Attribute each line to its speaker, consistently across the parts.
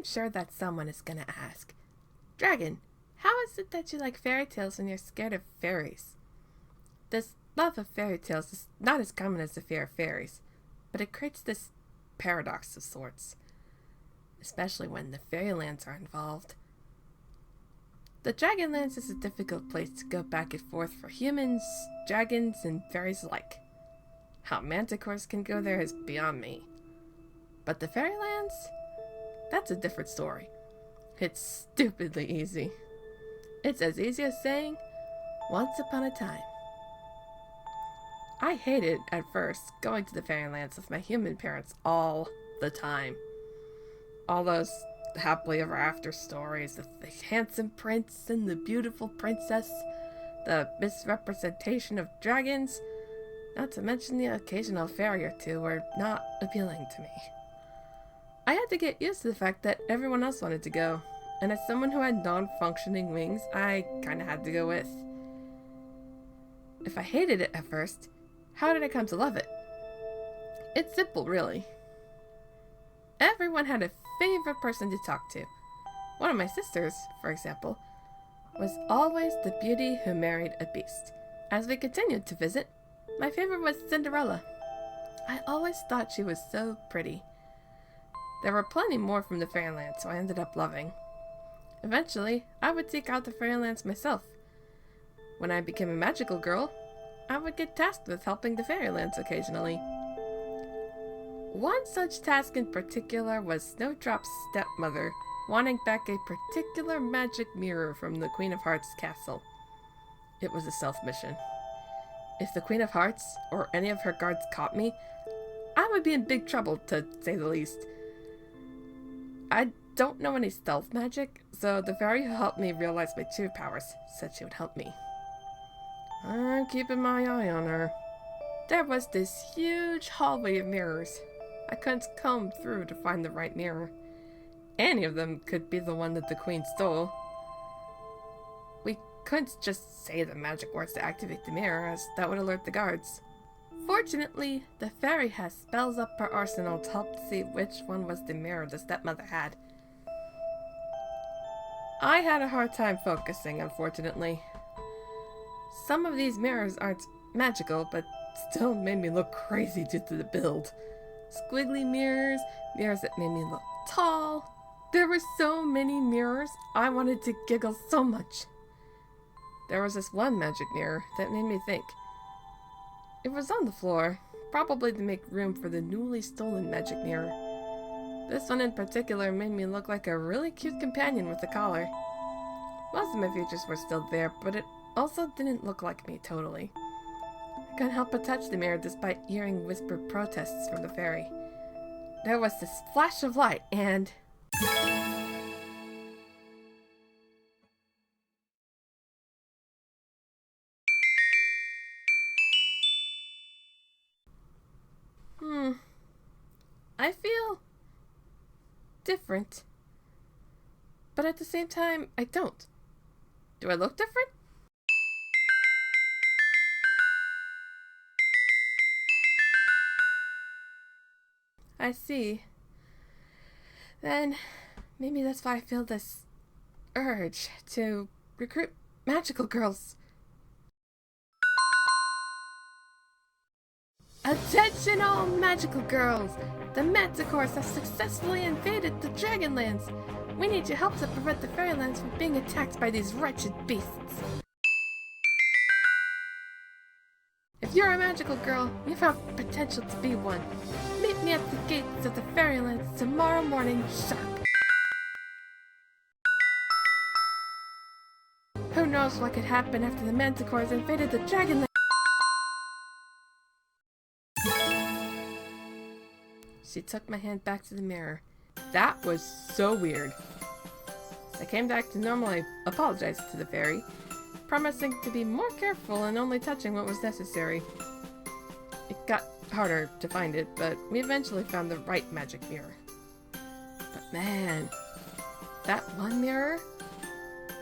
Speaker 1: sure that someone is gonna ask, Dragon, how is it that you like fairy tales when you're scared of fairies? This love of fairy tales is not as common as the fear of fairies, but it creates this paradox of sorts, especially when the fairylands are involved. The Dragonlands is a difficult place to go back and forth for humans, dragons, and fairies alike. How manticores can go there is beyond me. But the fairylands? That's a different story. It's stupidly easy. It's as easy as saying, once upon a time. I hated, at first, going to the fairylands with my human parents all the time. All those happily ever after stories of the handsome prince and the beautiful princess, the misrepresentation of dragons, not to mention the occasional fairy or two, were not appealing to me. I had to get used to the fact that everyone else wanted to go, and as someone who had non-functioning wings, I kinda had to go with. If I hated it at first, how did I come to love it? It's simple, really. Everyone had a favorite person to talk to. One of my sisters, for example, was always the beauty who married a beast. As we continued to visit, my favorite was Cinderella. I always thought she was so pretty. There were plenty more from the fairyland, so I ended up loving. Eventually, I would seek out the fairylands myself. When I became a magical girl, I would get tasked with helping the fairylands occasionally. One such task in particular was Snowdrop's stepmother wanting back a particular magic mirror from the Queen of Hearts' castle. It was a self-mission. If the Queen of Hearts or any of her guards caught me, I would be in big trouble, to say the least. I don't know any stealth magic, so the fairy who helped me realize my true powers said she would help me. I'm keeping my eye on her. There was this huge hallway of mirrors. I couldn't comb through to find the right mirror. Any of them could be the one that the Queen stole. We couldn't just say the magic words to activate the mirror, as that would alert the guards. Fortunately, the fairy has spells up her arsenal to help see which one was the mirror the stepmother had. I had a hard time focusing, unfortunately. Some of these mirrors aren't magical, but still made me look crazy due to the build. Squiggly mirrors, mirrors that made me look tall. There were so many mirrors, I wanted to giggle so much. There was this one magic mirror that made me think. It was on the floor, probably to make room for the newly stolen magic mirror. This one in particular made me look like a really cute companion with a collar. Most of my features were still there, but it also didn't look like me totally. I couldn't help but touch the mirror despite hearing whispered protests from the fairy. There was this flash of light and... I feel different. But at the same time, I don't. Do I look different? I see. Then maybe that's why I feel this urge to recruit magical girls. Attention all magical girls! The manticores have successfully invaded the Dragonlands. We need your help to prevent the fairylands from being attacked by these wretched beasts. If you're a magical girl, you have potential to be one. Meet me at the gates of the fairylands tomorrow morning sharp. Who knows what could happen after the manticores invaded the Dragonlands? She took my hand back to the mirror. That was so weird. I came back to normal. I apologized to the fairy, promising to be more careful and only touching what was necessary. It got harder to find it, but we eventually found the right magic mirror. But man, that one mirror,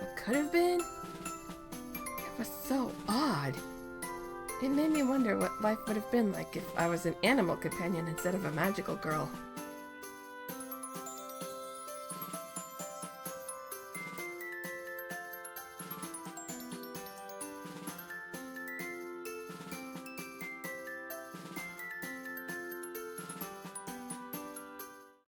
Speaker 1: what could have been, it was so odd. It made me wonder what life would have been like if I was an animal companion instead of a magical girl.